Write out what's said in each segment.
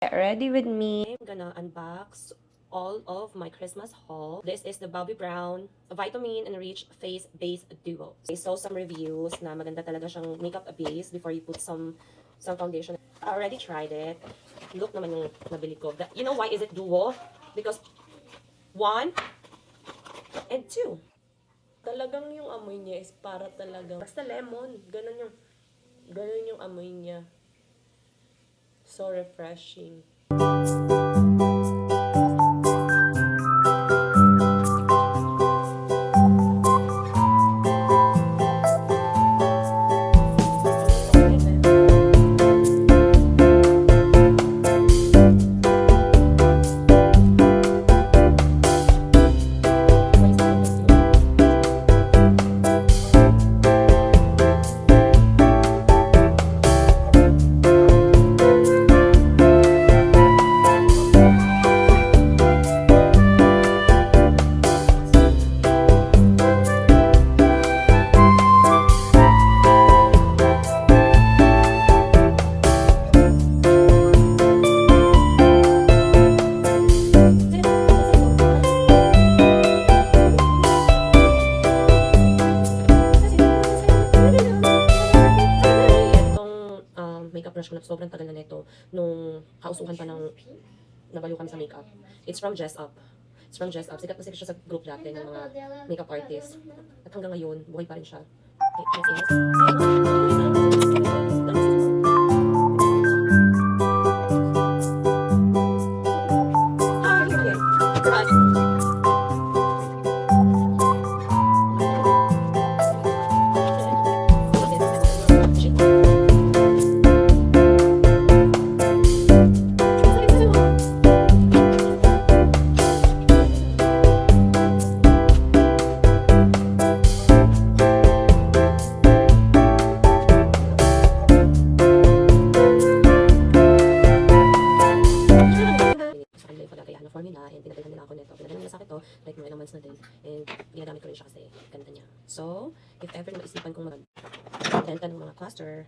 Get ready with me. I'm gonna unbox all of my Christmas haul. This is the Bobbi Brown Vitamin Enriched Face Base Duo. I saw some reviews na maganda talaga siyang makeup base before you put some foundation. I already tried it. Look naman yung nabili ko. You know why is it duo? Because 1 and 2. Talagang yung amoy niya is para talagang basta lemon. Ganun yung amoy niya. So refreshing. Makeup brush ko na sobrang tagal na nito nung kausuhan pa ng nabaliw kami sa makeup. It's from Jess Up. Sikat na siya sa group dati ng mga makeup artists. At hanggang ngayon, buhay pa rin siya. formula and pinagalitan nila ako nito. Pinagaling nila sa akin to, like mga ilang months na din. And ginagamit ko rin siya kasi ganda niya. So, if ever maisipan kong mag-tenta ng mga cluster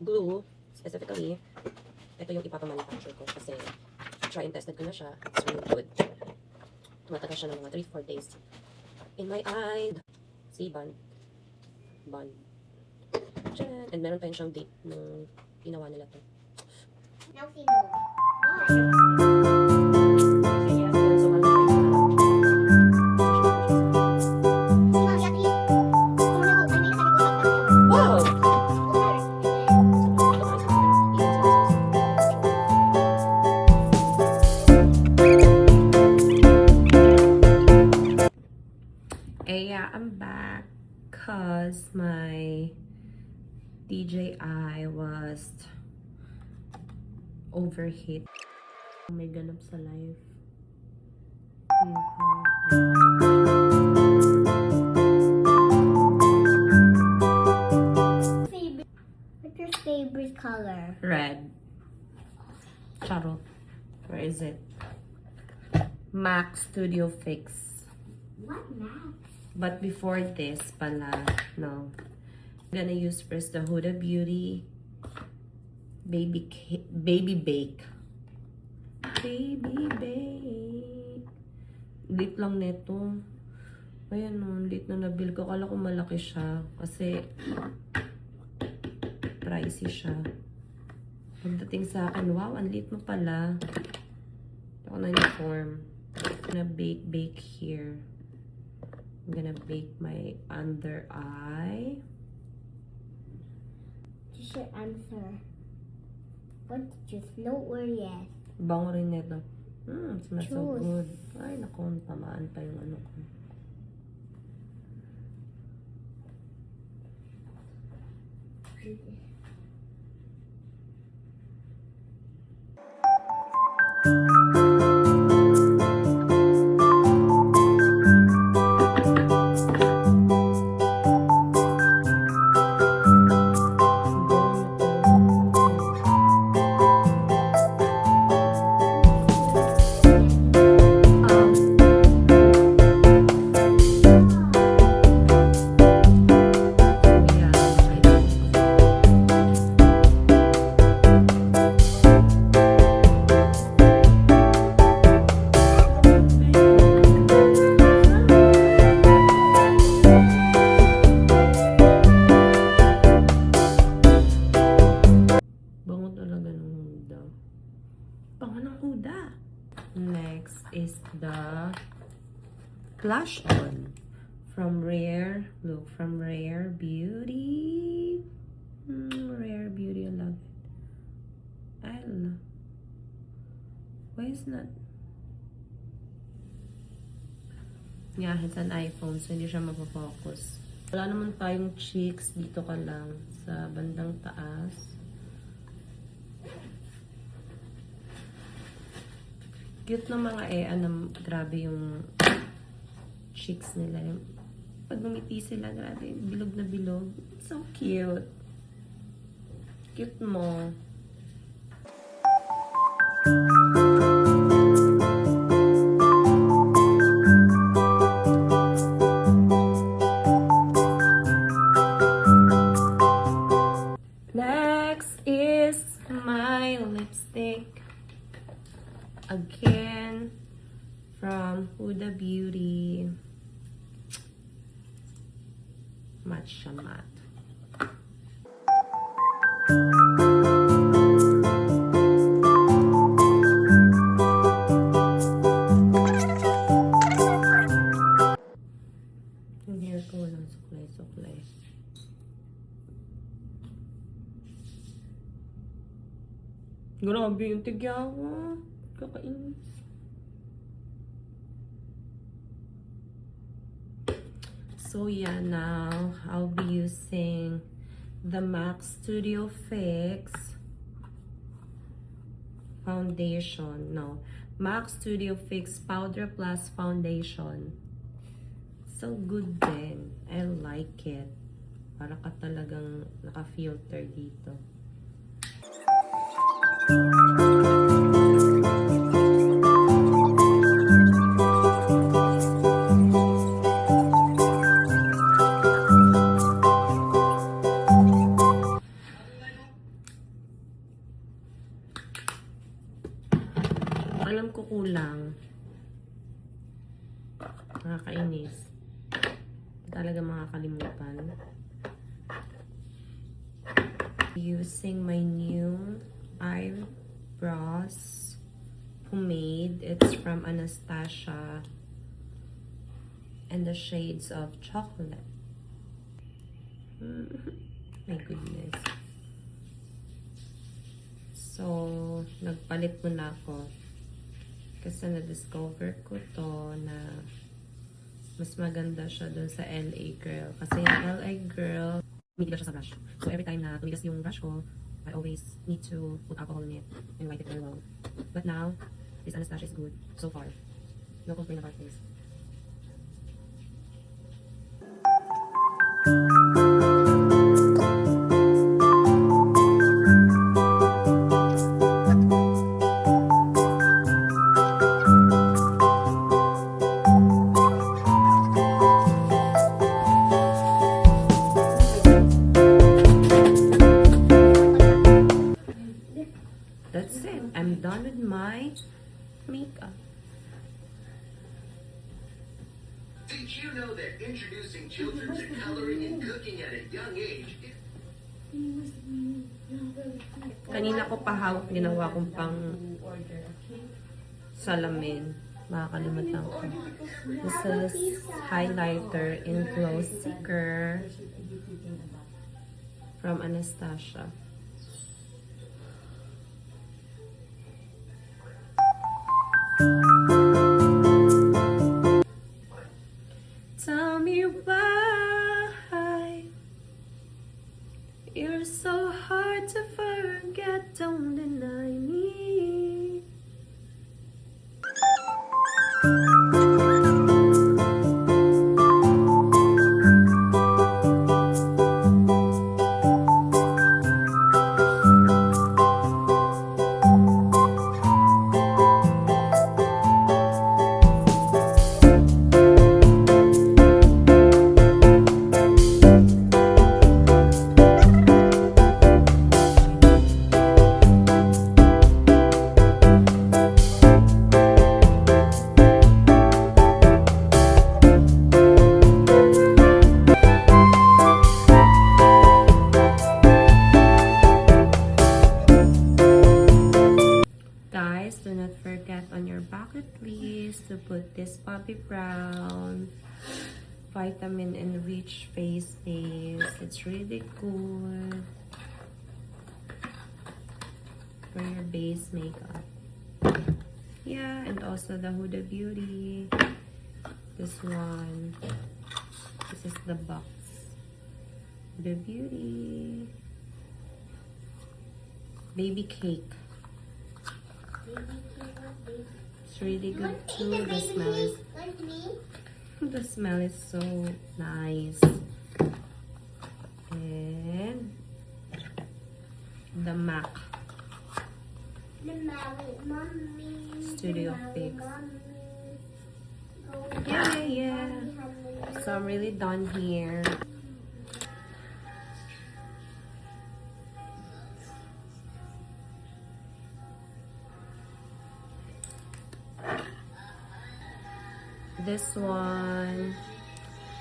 glue, specifically, ito yung ipapamanufacture ko kasi try and tested ko na siya. It's really good. Tumatagal siya ng mga 3-4 days. In my eye, see, bond. Tcharan! And meron pa yun siyang date nung ginawa nila to. Now see no. Why? Yeah, I'm back because my DJI was overheat. May ganap sa live. What's your favorite color? Red. Charot. Where is it? Mac Studio Fix. What Mac? But before this pala, no. I'm gonna use first the Huda Beauty Baby Bake. Baby Bake. Lit lang neto. Ayan o, lit na nabil ko. Kala ko malaki siya. Kasi pricey siya. Pagdating sa akin, wow, ang lit mo pala. Ako na yung form. I'm gonna bake here. I'm gonna bake my under eye. You should answer. What did you know or yes? Bango rin nito. It smells so Choose. good. Ay, naku, tamaan pa yung ano ko. bango ng Huda. Next is the Blush On from Rare. Look, from Rare Beauty. Rare Beauty, I love it. I love. Why is not? Yeah, it's an iPhone, so hindi siya mapafocus. Wala naman tayong cheeks. Dito ka lang sa bandang taas. Cute ng mga grabe yung cheeks nila. Pag ngumiti sila, grabe, bilog na bilog. It's so cute. Cute mo. Next is my lipstick. Again, from Huda Beauty. Matcha Matte. Yung hair ko walang suklay-suklay. Grabe yung tigyawa. Kakainis. So yeah, now I'll be using the MAC Studio Fix foundation. No, MAC Studio Fix Powder Plus Foundation. So good din. I like it. Para ka talagang naka-filter dito. Alam ko kulang. Nakakainis. Talaga makakalimutan. Using my new eyebrows pomade. It's from Anastasia and the shades of chocolate. My goodness. So, nagpalit muna ako. Kasi na-discover ko to na mas maganda siya dun sa LA Girl. Kasi yung LA Girl, tumigas siya sa brush. So every time na tumigas yung brush ko, I always need to put alcohol in it and wipe it very well. But now, this Anastasia is good so far. No complaint about this. That's it. I'm done with my makeup. Did you know that introducing children to coloring and cooking at a young age is Kanina ko pa hawak, ginawa kong pang salamin. Makakalimutan ko. This is highlighter in Glow Seeker from Anastasia. Tell me why you're so hard to forget. Don't deny me. guys, do not forget on your bucket list to put this Bobbi Brown vitamin enriched face base. It's really good for your base makeup. Yeah, and also the Huda Beauty. This one. This is the box. Huda Beauty. Baby cake. It's really good too. The smell is so nice. And the MAC Studio Fix. Yeah. So I'm really done here. This one,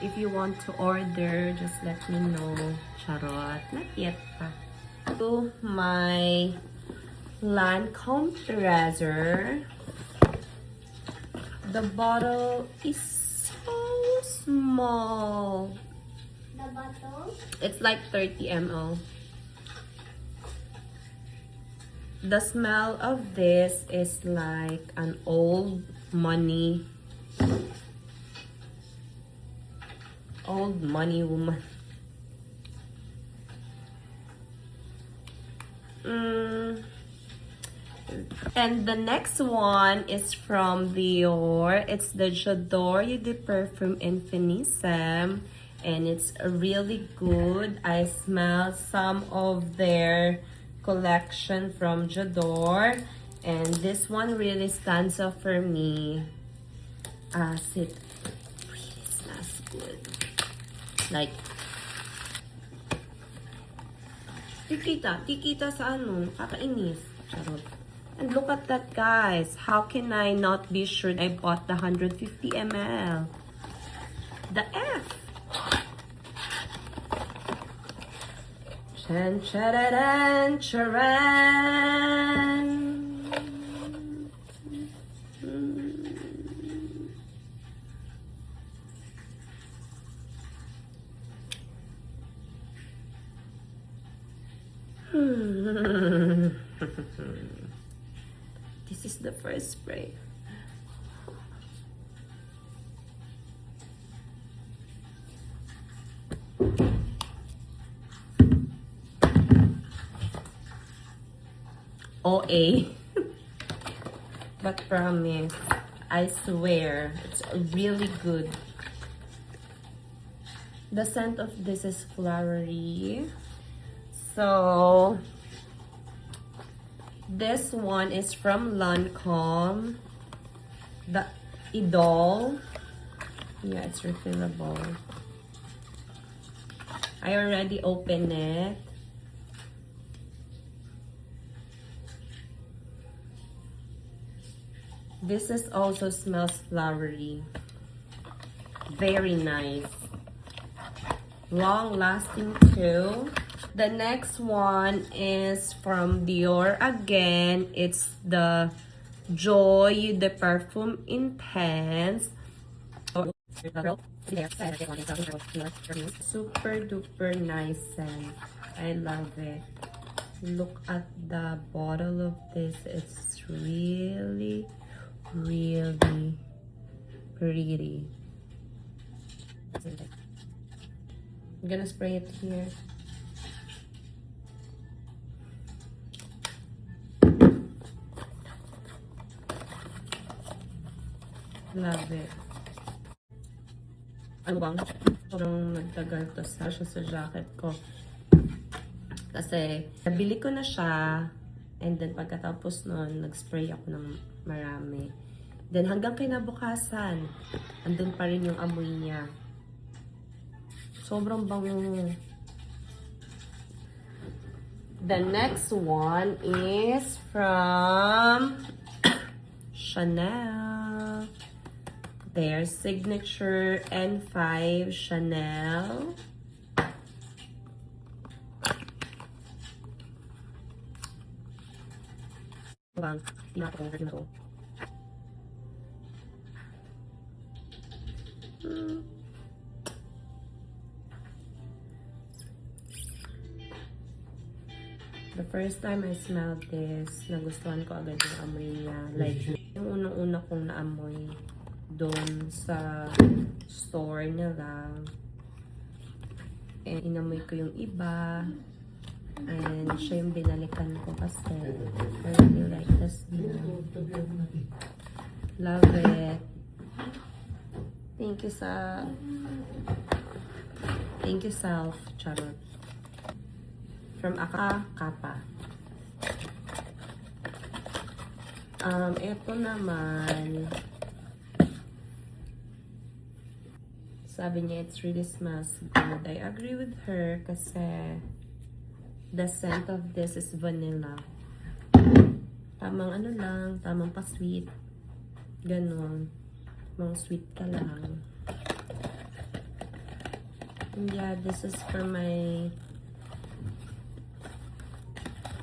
if you want to order, just let me know. Charot. Not yet pa. To my Lancome razor. The bottle is so small. The bottle? It's like 30 ml. The smell of this is like an old money woman. And the next one is from Dior. It's the J'adore Eau de Perfume Infinissime, and it's really good. I smell some of their collection from J'adore, and this one really stands out for me as it really smells good. Like, kikita sa ano, kakainis. Charot. And look at that, guys. How can I not be sure I bought the 150 ml? The F. Chan chararan charan. This is the first spray. OA. But promise, I swear, it's really good. The scent of this is flowery. So, this one is from Lancome. The Idol. Yeah, it's refillable. I already opened it. This is also smells flowery. Very nice. Long lasting too. The next one is from Dior again. It's the Joy de Perfume Intense. Super duper nice scent. I love it. Look at the bottle of this. It's really pretty. I'm gonna spray it here. Love it. Ano bang? Sobrang nagtagal to sa jacket ko. Kasi, nabili ko na siya. And then, pagkatapos nun, nag-spray ako ng marami. Then, hanggang kinabukasan, andun pa rin yung amoy niya. Sobrang bango. The next one is from Chanel. Their signature N5 Chanel. bang pinaka kong perfume ko. The first time I smelled this, nagustuhan ko agad yung amoy niya. Like, yung unang-una kong naamoy doon sa store nila. And inamoy ko yung iba. And siya yung binalikan ko kasi I really like this smell. Love it. Thank you, self. Charot. From Akakapa. Ito naman, sabi niya, it's really smells good. I agree with her kasi the scent of this is vanilla. Tamang ano lang, tamang pa-sweet. Ganon. Mga sweet ka lang. And yeah, this is for my...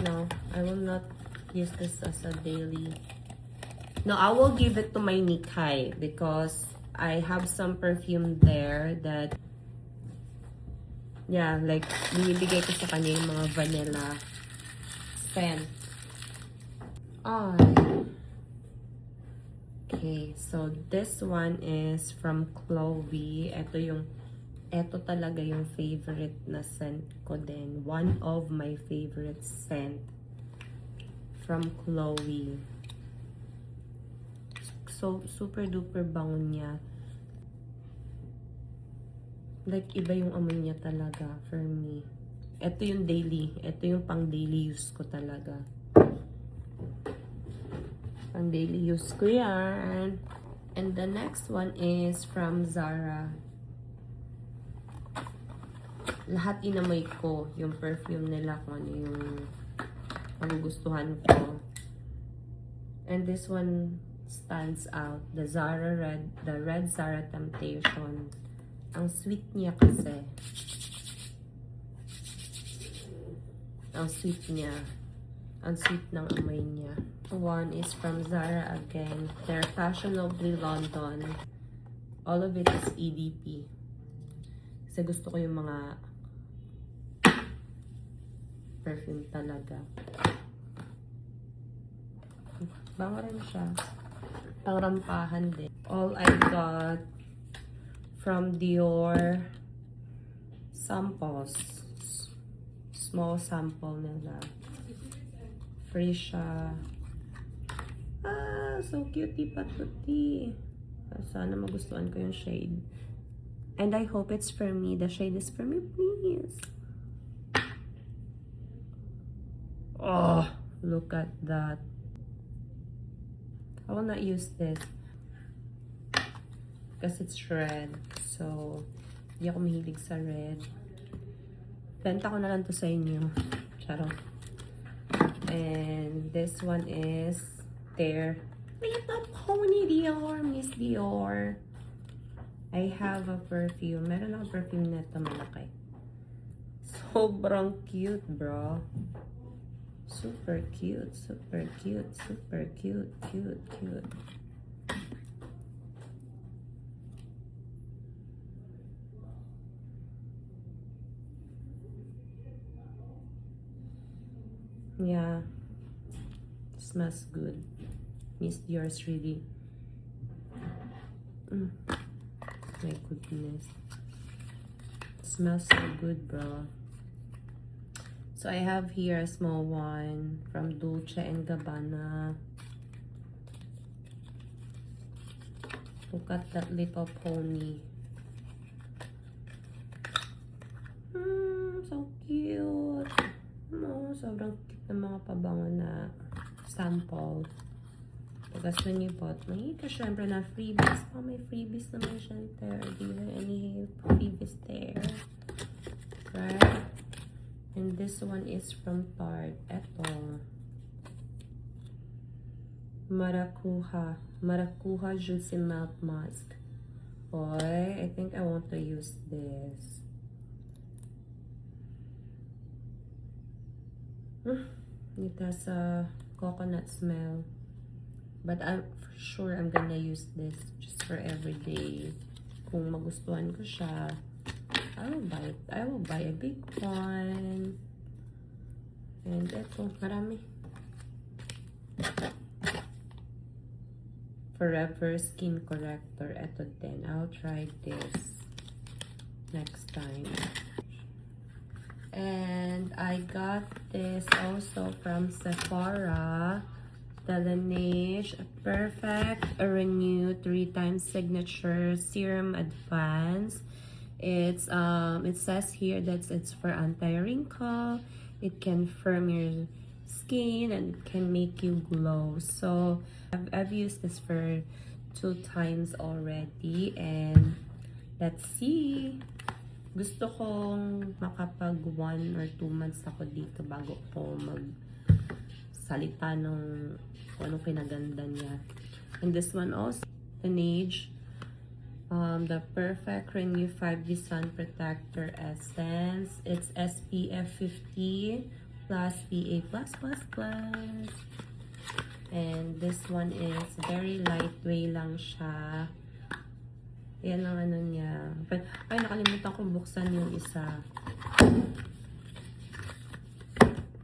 No, I will not use this as a daily. No, I will give it to my Nikkei because I have some perfume there that, yeah, like, binibigay ko sa kanya yung mga vanilla scent. Okay, so this one is from Chloe. Ito talaga yung favorite na scent ko din. One of my favorite scent from Chloe. So, super duper bango niya. Like, iba yung amoy niya talaga for me. Ito yung daily. Ito yung pang daily use ko talaga. Pang daily use ko yan. And the next one is from Zara. Lahat inamoy ko yung perfume nila kung ano yung magugustuhan ko. And this one stands out. The Red Zara Temptation. Ang sweet niya kasi. Ang sweet niya. Ang sweet ng amoy niya. One is from Zara again. They're fashionably London. All of it is EDP. Kasi gusto ko yung mga perfume talaga. Bango rin siya. Pangrampahan din. All I got from Dior samples. Small sample nila. Free siya. So cutie patuti. Sana magustuhan ko yung shade. And I hope it's for me. The shade is for me, please. Oh, look at that. I will not use this because it's red. So, hindi ako mahilig sa red. Benta ko na lang to sa inyo. Charot. And this one is there. Little Pony Dior, Miss Dior. I have a perfume. Meron akong perfume na ito malaki. Sobrang cute, bro. Super cute, super cute, super cute, cute, cute. Yeah, smells good. Miss Dior's really. My goodness, smells so good, bro. So I have here a small one from Dolce & Gabbana. Look at that little pony. So cute. Oh, sobrang cute ng mga pabango na sample. Because when you bought, may ka syempre na freebies. Oh, may freebies naman siya there. Do you have any freebies there? Right? And this one is from Tarte. Eto. Maracuja Juicy Melt Mask. Boy, I think I want to use this. It has a coconut smell. But I'm for sure I'm gonna use this just for everyday. Kung magustuhan ko siya, I will buy a big one. And eto, marami. Forever Skin Corrector. Eto din. I'll try this next time. And I got this also from Sephora. The Laneige Perfect Renew 3x Signature Serum Advance. It says here that it's for anti-wrinkle. It can firm your skin and it can make you glow. So I've used this for 2 times already, and let's see. Gusto kong makapag 1 or 2 months ako dito bago ko magsalita ng kung anong kinaganda niya. And this one also, Laneige, the Perfect Renew 5D Sun Protector Essence. It's SPF 50 plus PA+++. And this one is very lightweight lang siya. Yan ang ano niya. But, ay, nakalimutan ko buksan yung isa.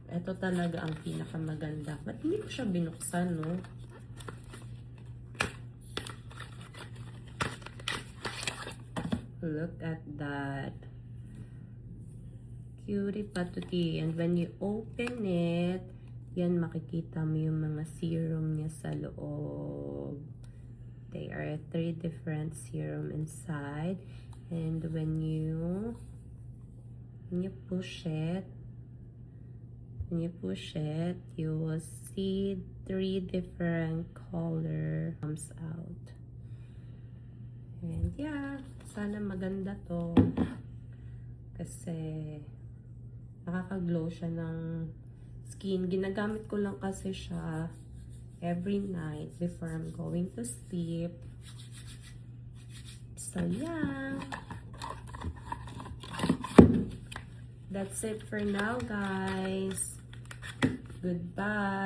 Ito talaga ang pinakamaganda. Ba't hindi ko siya binuksan, no? Look at that. Cutie patuti. And when you open it, yan, makikita mo yung mga serum niya sa loob. There are 3 different serum inside. And when you push it, you will see 3 different color comes out. And yeah, sana maganda to. Kasi nakaka-glow siya ng skin. Ginagamit ko lang kasi siya every night before I'm going to sleep. So yeah. That's it for now, guys. Goodbye.